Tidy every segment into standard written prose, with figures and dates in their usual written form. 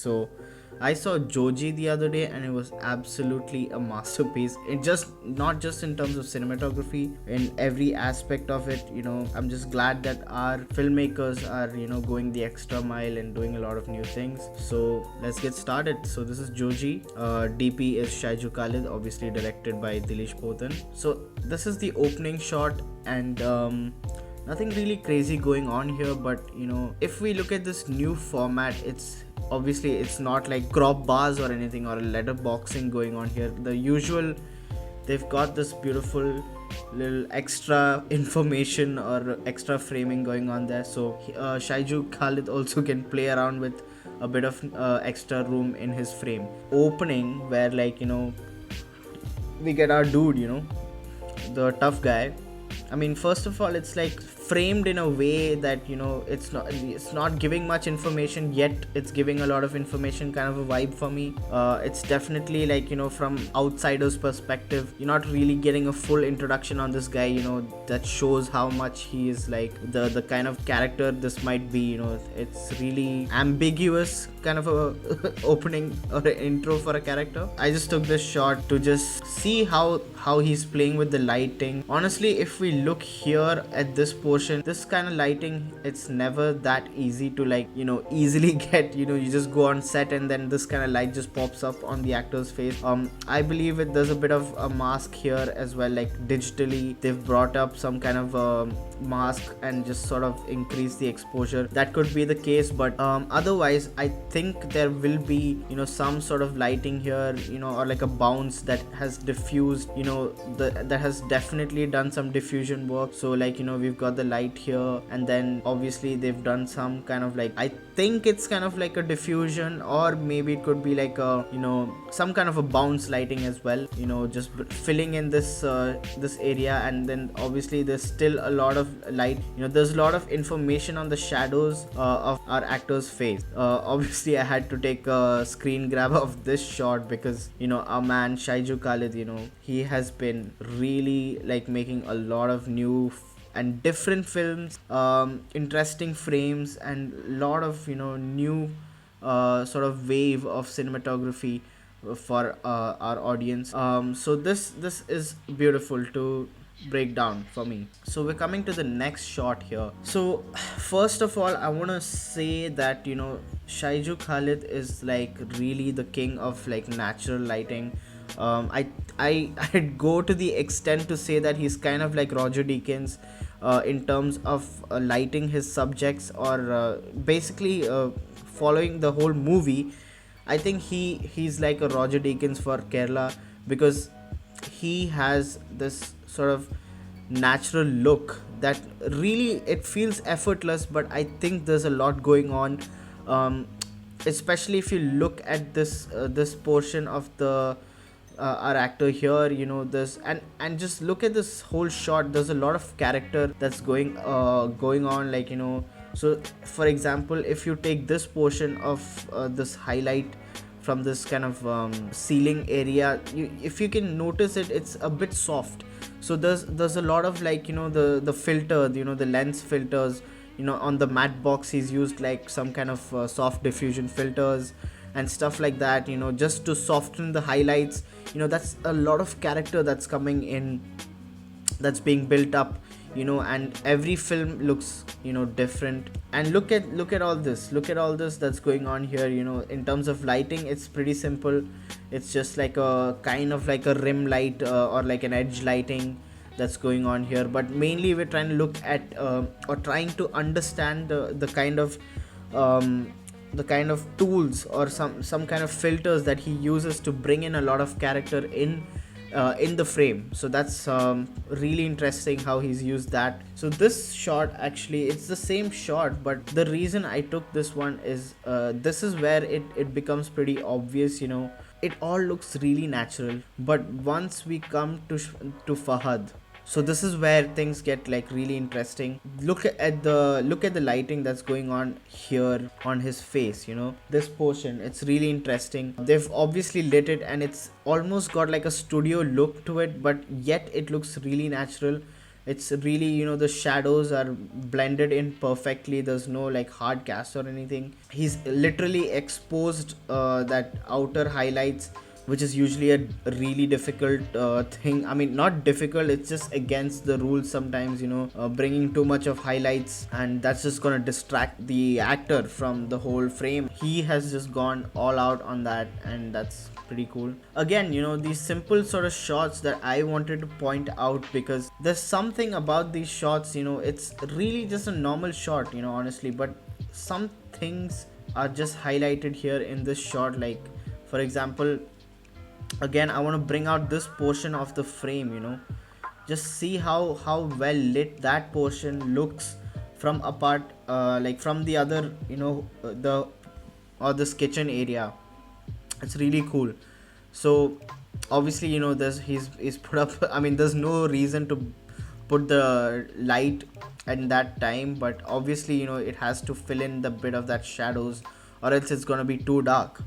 So I saw Joji the other day and it was absolutely a masterpiece. It just not just in terms of cinematography, in every aspect of it, I'm just glad that our filmmakers are, going the extra mile and doing a lot of new things. So let's get started. So this is Joji. DP is Shyju Khalid, obviously directed by Dilish Potan. So this is the opening shot and nothing really crazy going on here, but if we look at this new format, it's not like crop bars or anything or a letter boxing going on here. The usual, they've got this beautiful little extra information or extra framing going on there, so Shaiju Khalid also can play around with a bit of extra room in his frame opening, where we get our dude, the tough guy. I mean, first of all, it's like framed in a way that it's not giving much information, yet it's giving a lot of information, kind of a vibe for me. It's definitely like, from outsider's perspective, you're not really getting a full introduction on this guy, that shows how much he is like the kind of character this might be. It's really ambiguous kind of a opening or an intro for a character. I just took this shot to just see how he's playing with the lighting. Honestly, if we look here at this portion, this kind of lighting, it's never that easy to easily get. You just go on set and then this kind of light just pops up on the actor's face. I believe there's a bit of a mask here as well, like digitally they've brought up some kind of mask and just sort of increase the exposure. That could be the case, but otherwise I think there will be some sort of lighting here, or like a bounce that has diffused, that has definitely done some diffusion work. So we've got the light here, and then obviously they've done some kind of I think it's kind of like a diffusion, or maybe it could be like a some kind of a bounce lighting as well, just filling in this area. And then obviously there's still a lot of light, there's a lot of information on the shadows of our actor's face. Obviously I had to take a screen grab of this shot because our man Shaiju Khalid, he has been really making a lot of new and different films, interesting frames, and a lot of new sort of wave of cinematography for our audience. So this is beautiful to break down for me. So we're coming to the next shot here. So first of all, I want to say that Shaiju Khalid is really the king of natural lighting. I'd go to the extent to say that he's kind of like Roger Deakins in terms of lighting his subjects, or basically following the whole movie. I think he's like a Roger Deakins for Kerala, because he has this sort of natural look that really it feels effortless, but I think there's a lot going on. um, Especially if you look at this portion of the our actor here, this, and just look at this whole shot. There's a lot of character that's going on, so for example, if you take this portion of this highlight from this kind of ceiling area, if you can notice it, it's a bit soft. So there's a lot of the filter, the lens filters, on the matte box. He's used some kind of soft diffusion filters and stuff like that, just to soften the highlights. That's a lot of character that's coming in, that's being built up, and every film looks different. And look at all this that's going on here. In terms of lighting, it's pretty simple. It's just like a kind of like a rim light, or like an edge lighting that's going on here. But mainly we're trying to look at or trying to understand um, the kind of tools or some kind of filters that he uses to bring in a lot of character in the frame. So that's really interesting how he's used that. So this shot, actually it's the same shot, but the reason I took this one is this is where it becomes pretty obvious. It all looks really natural, but once we come to Fahad, so this is where things get really interesting. Look at the lighting that's going on here on his face. This portion, it's really interesting. They've obviously lit it and it's almost got like a studio look to it, but yet it looks really natural. It's really, the shadows are blended in perfectly. There's no like hard cast or anything. He's literally exposed that outer highlights, which is usually a really difficult thing. I mean, not difficult, it's just against the rules sometimes, bringing too much of highlights, and that's just gonna distract the actor from the whole frame. He has just gone all out on that, and that's pretty cool. Again, these simple sort of shots that I wanted to point out, because there's something about these shots, it's really just a normal shot, honestly, but some things are just highlighted here in this shot. Like, for example, again, I want to bring out this portion of the frame, just see how well lit that portion looks from apart, like from the other, the or this kitchen area. It's really cool. So obviously, there's he's put up I mean, there's no reason to put the light at that time, but obviously, it has to fill in the bit of that shadows, or else it's gonna be too dark.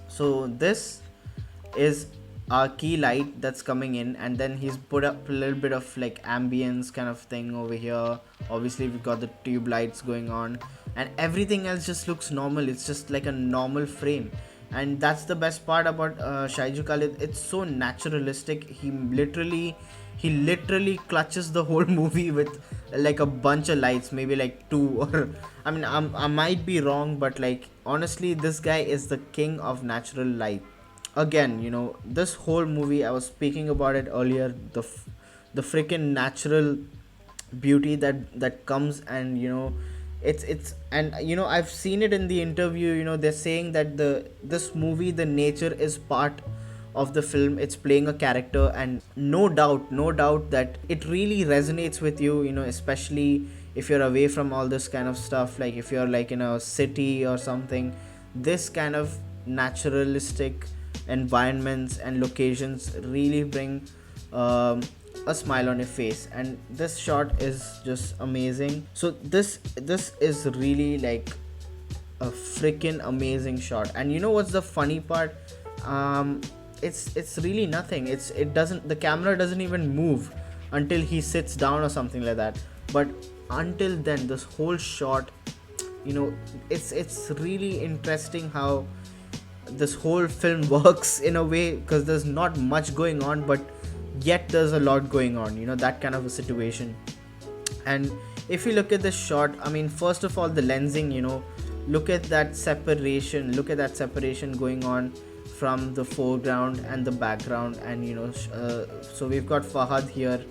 So this is our key light that's coming in, and then he's put up a little bit of like ambience kind of thing over here. Obviously, we've got the tube lights going on, and everything else just looks normal. It's just like a normal frame, and that's the best part about Shyju Khalid. It's so naturalistic. He literally clutches the whole movie with like a bunch of lights, maybe like two or I mean, I might be wrong, but like honestly, this guy is the king of natural light. Again, this whole movie, I was speaking about it earlier, the freaking natural beauty that comes, and it's and I've seen it in the interview. They're saying that this movie, the nature is part of the film. It's playing a character, and no doubt that it really resonates with you, especially if you're away from all this kind of stuff. Like if you're like in a city or something, this kind of naturalistic environments and locations really bring a smile on your face, and this shot is just amazing. So this is really like a freaking amazing shot. And you know what's the funny part? It's really nothing. It doesn't the camera doesn't even move until he sits down or something like that. But until then, this whole shot, it's really interesting how this whole film works in a way, because there's not much going on, but yet there's a lot going on, that kind of a situation. And if you look at this shot, I mean, first of all, the lensing, look at that separation going on from the foreground and the background. And so we've got Fahad here,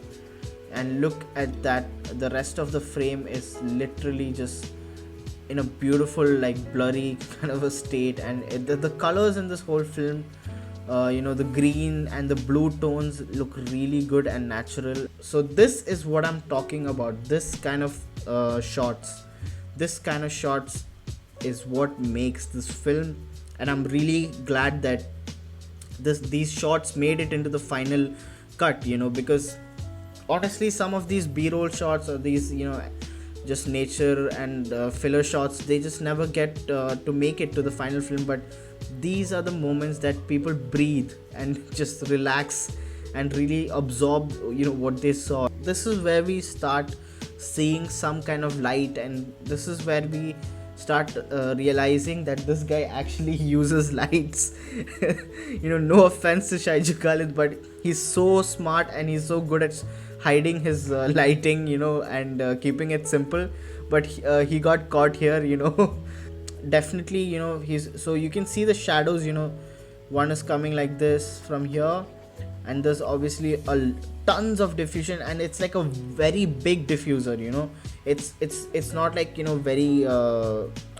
and look at that, the rest of the frame is literally just in a beautiful, like, blurry kind of a state. And the colors in this whole film, the green and the blue tones look really good and natural. So this is what I'm talking about. This kind of shots is what makes this film. And I'm really glad that these shots made it into the final cut, because honestly, some of these b-roll shots, or these, just nature and filler shots, they just never get to make it to the final film. But these are the moments that people breathe and just relax and really absorb, what they saw. This is where we start seeing some kind of light, and this is where we start realizing that this guy actually uses lights. No offense to Shyju Khalid, but he's so smart and he's so good at hiding his lighting, and keeping it simple. But he got caught here. Definitely, he's so you can see the shadows. One is coming like this from here, and there's obviously tons of diffusion, and it's like a very big diffuser. It's not like, very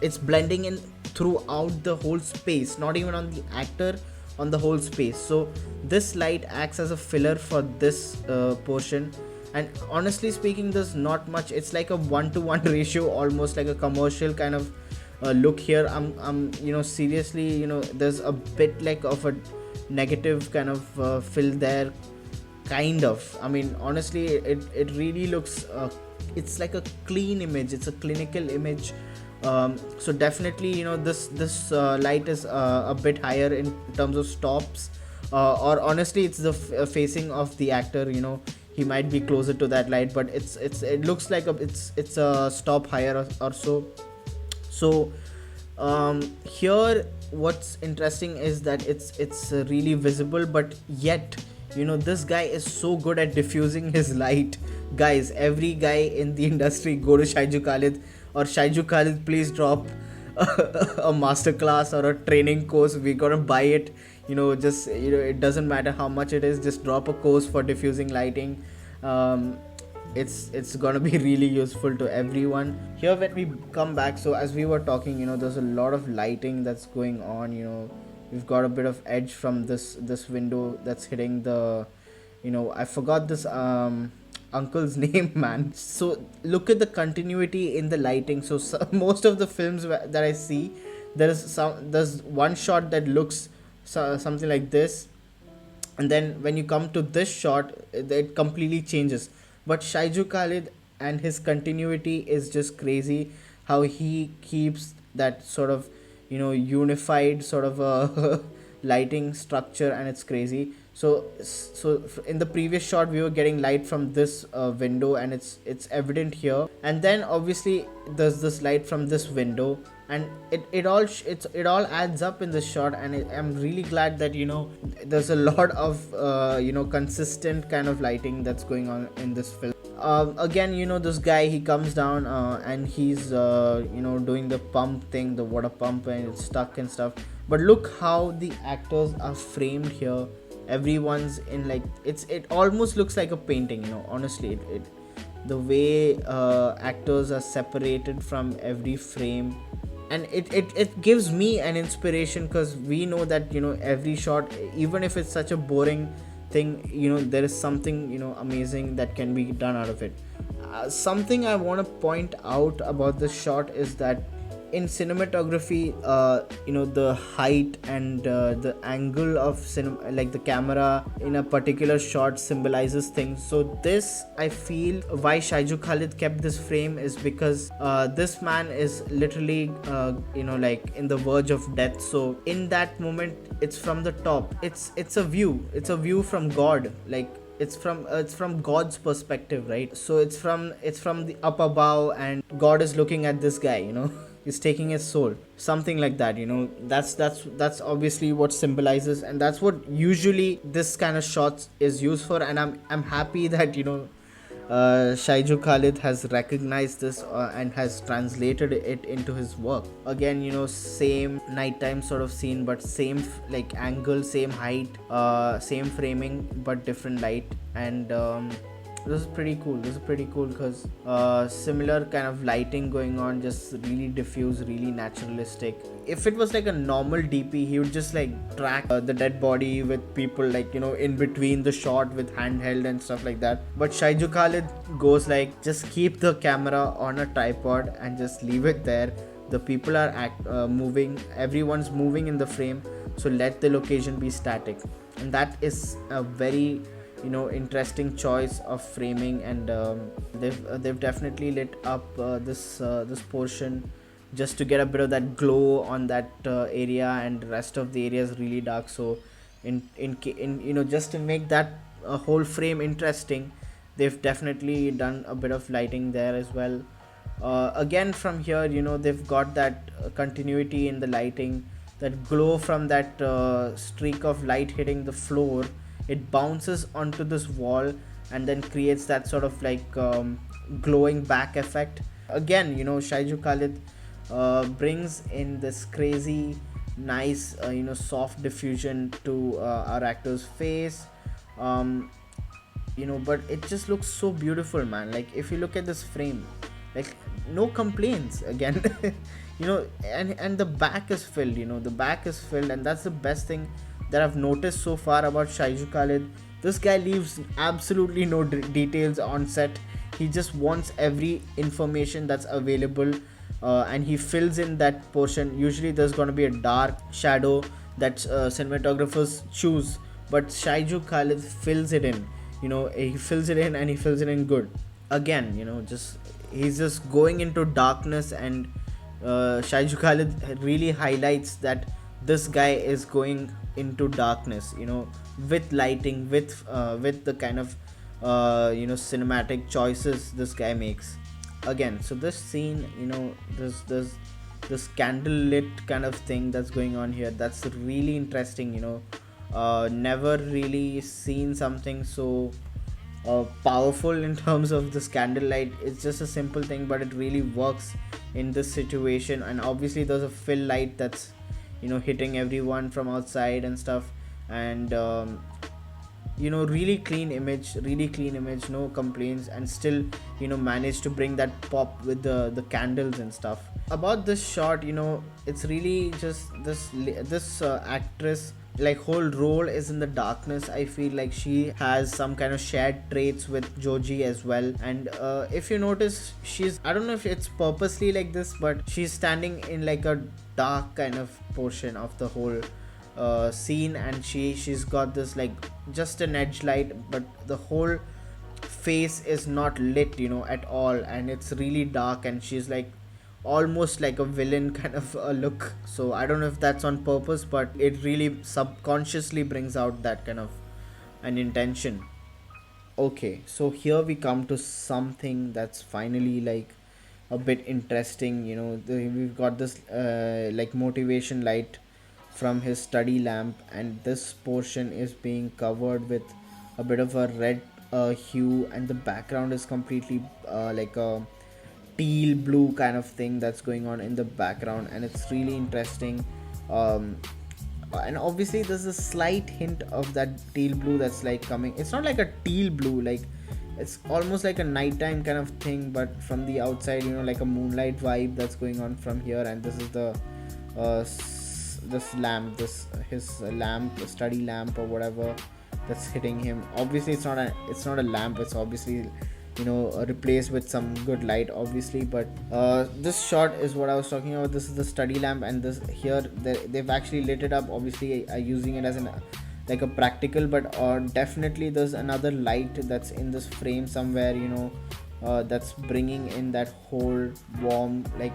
it's blending in throughout the whole space, not even on the actor, on the whole space. So this light acts as a filler for this portion. And honestly speaking, there's not much. It's like a 1-to-1 ratio, almost like a commercial kind of look here. I'm seriously, there's a bit like of a negative kind of fill there, kind of. I mean, honestly, it really looks it's like a clean image. It's a clinical image. So definitely, this light is a bit higher in terms of stops, or honestly, it's the facing of the actor. he might be closer to that light, but it looks like it's a stop higher or so. So here what's interesting is that it's really visible, but yet this guy is so good at diffusing his light. Guys, every guy in the industry, go to Shyju Khalid, or Shyju Khalid, please drop a master class or a training course. We gotta buy it. Just it doesn't matter how much it is, just drop a course for diffusing lighting. um, it's gonna be really useful to everyone. Here when we come back, so as we were talking, there's a lot of lighting that's going on. We've got a bit of edge from this window that's hitting the, I forgot this uncle's name, man. So look at the continuity in the lighting. So most of the films that I see, there's one shot that looks something like this, and then when you come to this shot, it completely changes. But Shaiju Khalid and his continuity is just crazy. How he keeps that sort of unified sort of a lighting structure, and it's crazy. So in the previous shot we were getting light from this window, and it's evident here, and then obviously there's this light from this window, and it all adds up in this shot. And I'm really glad that there's a lot of consistent kind of lighting that's going on in this film. Again, this guy, he comes down, and he's doing the pump thing, the water pump, and it's stuck and stuff. But look how the actors are framed here. Everyone's in, like, it almost looks like a painting, honestly. It the way actors are separated from every frame, and it gives me an inspiration, because we know that every shot, even if it's such a boring thing, there is something amazing that can be done out of it. Something I want to point out about this shot is that in cinematography, the height and the angle of like the camera in a particular shot symbolizes things. So this, I feel, why Shaiju Khalid kept this frame is because this man is literally like in the verge of death. So in that moment, it's from the top, it's a view from God. Like, it's from God's perspective, right? So it's from the upper bow, and God is looking at this guy, is taking his soul, something like that. That's obviously what symbolizes, and that's what usually this kind of shots is used for. And I'm happy that Shaiju Khalid has recognized this, and has translated it into his work. Again, same nighttime sort of scene, but same like angle, same height, same framing, but different light. And this is pretty cool because similar kind of lighting going on, just really diffuse, really naturalistic. If it was like a normal DP, he would just like track the dead body with people, like in between the shot with handheld and stuff like that. But Shaiju Khalid goes like, just keep the camera on a tripod and just leave it there. The people are moving, everyone's moving in the frame, so let the location be static. And that is a very interesting choice of framing. And they've definitely lit up this portion just to get a bit of that glow on that area, and the rest of the area is really dark. So in just to make that whole frame interesting, they've definitely done a bit of lighting there as well. Again, from here, they've got that continuity in the lighting, that glow from that streak of light hitting the floor. It bounces onto this wall and then creates that sort of like glowing back effect. Again, Shaiju Khalid brings in this crazy nice soft diffusion to our actor's face. But it just looks so beautiful, man. Like, if you look at this frame, like, no complaints again. And the back is filled, and that's the best thing that I've noticed so far about Shaiju Khalid. This guy leaves absolutely no details on set. He just wants every information that's available, and he fills in that portion. Usually there's going to be a dark shadow that cinematographers choose, but Shaiju Khalid fills it in. He fills it in, and he fills it in good. Again, he's just going into darkness, and Shaiju Khalid really highlights that this guy is going into darkness, with lighting, with the kind of cinematic choices this guy makes. Again, so this scene, this candle lit kind of thing that's going on here, that's really interesting. Never really seen something so powerful in terms of this candlelight. It's just a simple thing, but it really works in this situation. And obviously there's a fill light that's hitting everyone from outside and stuff. And really clean image, no complaints, and still managed to bring that pop with the candles and stuff. About this shot, it's really just this actress, like, whole role is in the darkness. I feel like she has some kind of shared traits with Joji as well. And if you notice, I don't know if it's purposely like this, but she's standing in like a dark kind of portion of the whole scene. And she's got this, like, just an edge light, but the whole face is not lit at all, and it's really dark, and she's like almost like a villain kind of a look. So I don't know if that's on purpose, but it really subconsciously brings out that kind of an intention. Okay, so here we come to something that's finally like a bit interesting. We've got this like motivation light from his study lamp, and this portion is being covered with a bit of a red hue, and the background is completely like a teal blue kind of thing that's going on in the background, and it's really interesting. um, and obviously there's a slight hint of that teal blue that's like coming. It's not like a teal blue, like it's almost like a nighttime kind of thing, but from the outside, like a moonlight vibe that's going on from here. And this is the this lamp, this his lamp, study lamp or whatever, that's hitting him. Obviously it's not a lamp, it's obviously replaced with some good light, obviously. But this shot is what I was talking about. This is the study lamp, and this here they've actually lit it up, obviously using it as an like a practical. But definitely there's another light that's in this frame somewhere, that's bringing in that whole warm, like,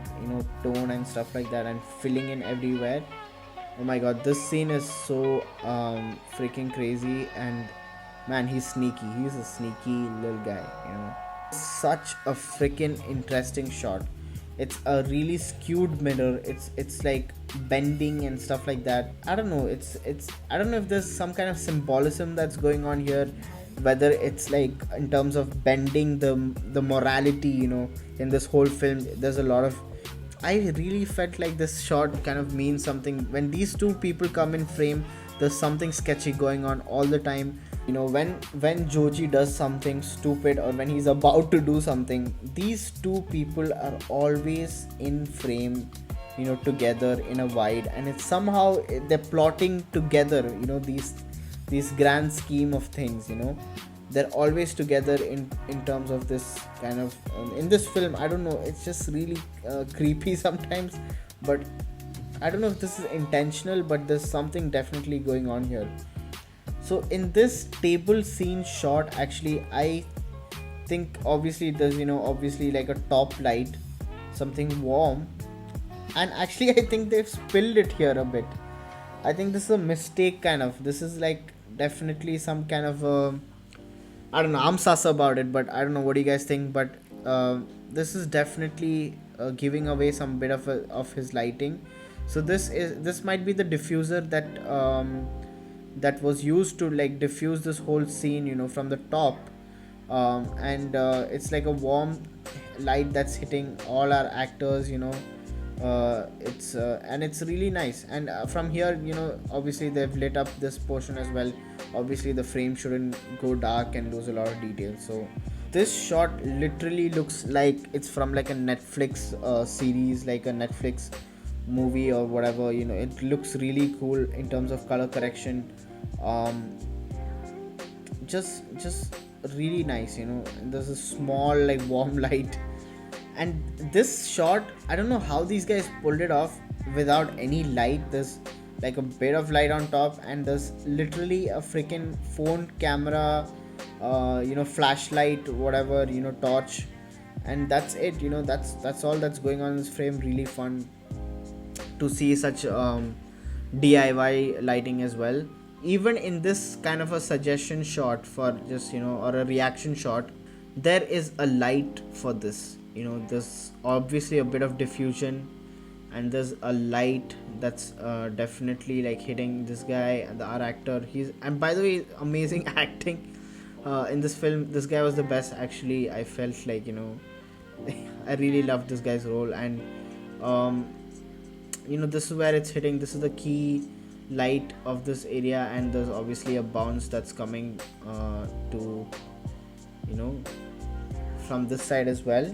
tone and stuff like that, and filling in everywhere. Oh my god, this scene is so freaking crazy. And man, he's sneaky. He's a sneaky little guy. Such a freaking interesting shot. It's a really skewed mirror. It's like bending and stuff like that. I don't know. It's I don't know if there's some kind of symbolism that's going on here, whether it's like in terms of bending the morality, in this whole film. There's a lot of, I really felt like this shot kind of means something. When these two people come in frame, there's something sketchy going on all the time. When Joji does something stupid, or when he's about to do something, these two people are always in frame, together in a wide, and it's somehow they're plotting together. These grand scheme of things. They're always together in terms of this kind of in this film. I don't know, it's just really creepy sometimes, but I don't know if this is intentional, but there's something definitely going on here. So in this table scene shot, actually, I think obviously there's obviously like a top light, something warm, and actually I think they've spilled it here a bit. I think this is a mistake kind of. This is like definitely some kind of I don't know. I'm sus about it, but I don't know what do you guys think. But this is definitely giving away some bit of his lighting. So this might be the diffuser that was used to like diffuse this whole scene, from the top. And it's like a warm light that's hitting all our actors. It's and it's really nice. And from here, obviously they've lit up this portion as well. Obviously the frame shouldn't go dark and lose a lot of details. So this shot literally looks like it's from like a Netflix series, like a Netflix movie or whatever. It looks really cool in terms of color correction. Just really nice. And there's a small like warm light. And this shot, I don't know how these guys pulled it off without any light. There's like a bit of light on top, and there's literally a freaking phone camera, flashlight, whatever, torch, and that's it. That's all that's going on in this frame. Really fun to see such DIY lighting as well. even in this kind of a suggestion shot for just, or a reaction shot, there is a light for this. There's obviously a bit of diffusion, and there's a light that's definitely like hitting this guy and our actor. And by the way, amazing acting in this film. This guy was the best, actually. I felt like, I really loved this guy's role. And um, this is where it's hitting. This is the key light of this area, and there's obviously a bounce that's coming to, you know from this side as well.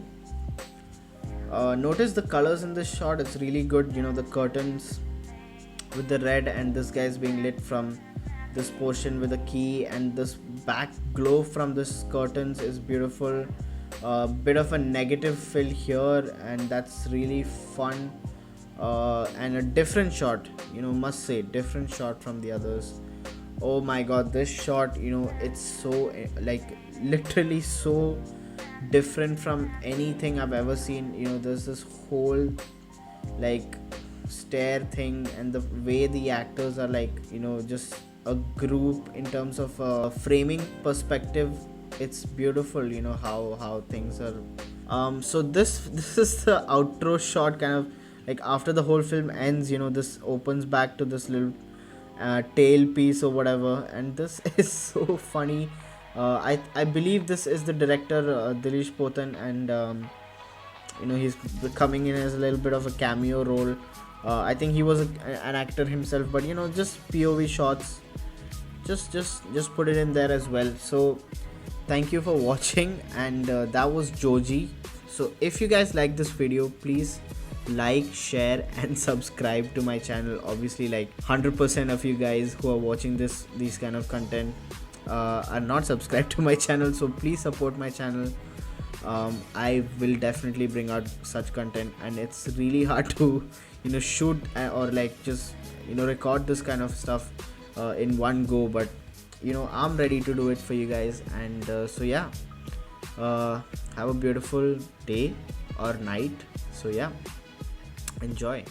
Notice the colors in this shot. It's really good. The curtains with the red, and this guy's being lit from this portion with a key, and this back glow from this curtains is beautiful. A bit of a negative fill here, and that's really fun. And a different shot, must say, different shot from the others. Oh my god, this shot, it's so like literally so different from anything I've ever seen. There's this whole like stair thing, and the way the actors are like, just a group in terms of framing perspective. It's beautiful, how things are. So this is the outro shot, kind of like after the whole film ends. This opens back to this little tail piece or whatever, and this is so funny. I believe this is the director, Dilish Potan, and he's coming in as a little bit of a cameo role. I think he was an actor himself, but just POV shots, just put it in there as well. So thank you for watching, and that was Joji. So if you guys like this video, please like, share and subscribe to my channel. Obviously, like 100% of you guys who are watching these kind of content are not subscribed to my channel, so please support my channel. I will definitely bring out such content, and it's really hard to shoot or like just record this kind of stuff in one go, but I'm ready to do it for you guys. And so yeah, have a beautiful day or night. So yeah, enjoy.